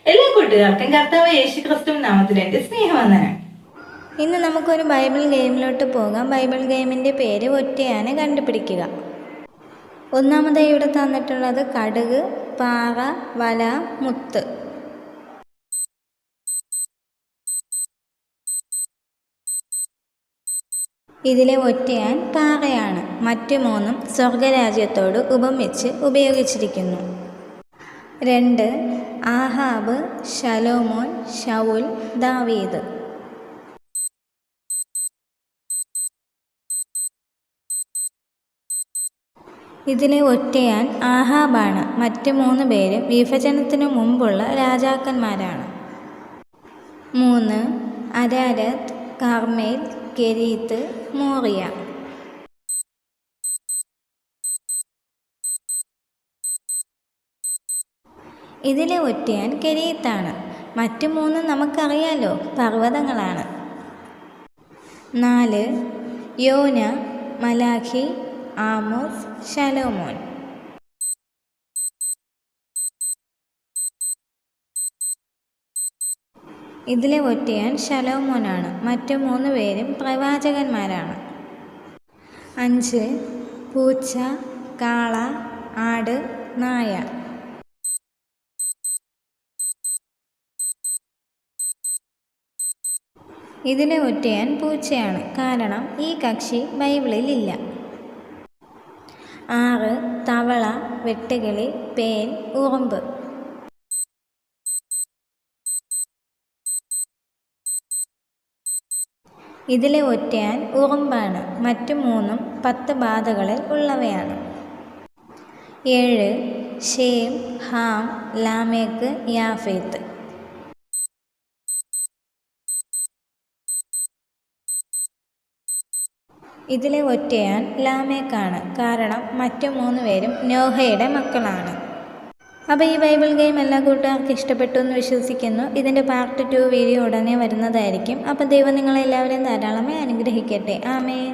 എല്ലാ കൂട്ടുകാർക്കും കർത്താവ് യേശുക്രിസ്തു നാമത്തിൽ എൻ്റെ സ്നേഹവന്ദനം. ഇന്ന് നമുക്കൊരു ബൈബിൾ ഗെയിമിലോട്ട് പോകാം. ബൈബിൾ ഗെയിമിൻ്റെ പേര് ഒറ്റയാനെ കണ്ടുപിടിക്കുക. ഒന്നാമതായി ഇവിടെ തന്നിട്ടുള്ളത് കടുക്, പാറ, വല, മുത്ത്. ഇതിലെ ഒറ്റയാൻ പാറയാണ്. മറ്റു മൂന്നും സ്വർഗരാജ്യത്തോട് ഉപമിച്ച് ഉപയോഗിച്ചിരിക്കുന്നു. 2 ആഹാബ്, ശലോമോൻ, ശൗൽ, ദാവീദ്. ഇതിലെ ഒറ്റയാൻ ആഹാബാണ്. മറ്റ് 3 പേരും വിഭജനത്തിനു മുമ്പുള്ള രാജാക്കന്മാരാണ്. 3 അരാരത്ത്, കാർമേൽ, കെരീത്ത്, മോറിയ. ഇതിലെ ഒറ്റയാൻ കെരീത്താണ്. മറ്റു 3 നമുക്കറിയാലോ, പർവ്വതങ്ങളാണ്. 4 യോന, മലാഖി, ആമോസ്, ശലോമോൻ. ഇതിലെ ഒറ്റയാൻ ശലോമോനാണ്. മറ്റു 3 പേരും പ്രവാചകന്മാരാണ്. 5 പൂച്ച, കാള, ആട്, നായ. ഇതിലെ ഒറ്റയാൻ പൂച്ചയാണ്. കാരണം ഈ കക്ഷി ബൈബിളിൽ ഇല്ല. 6 തവള, വെട്ടുകിളി, പേൻ, ഉറുമ്പ്. ഇതിലെ ഒറ്റയാൻ ഉറുമ്പാണ്. മറ്റു 3 10 ബാധകളിൽ ഉള്ളവയാണ്. 7 ശേം, ഹാം, ലാമേക്ക്, യാഫേത്ത്. ഇതിലെ ഒറ്റയാൻ ലാമേക്കാണ്. കാരണം മറ്റു 3 പേരും നോഹയുടെ മക്കളാണ്. അപ്പോൾ ഈ ബൈബിൾ ഗെയിം എല്ലാ കൂട്ടുകാർക്കും ഇഷ്ടപ്പെട്ടു എന്ന് വിശ്വസിക്കുന്നു. ഇതിൻ്റെ പാർട്ട് 2 വീഡിയോ ഉടനെ വരുന്നതായിരിക്കും. അപ്പോൾ ദൈവം നിങ്ങളെല്ലാവരെയും ധാരാളമായി അനുഗ്രഹിക്കട്ടെ. ആമേൻ.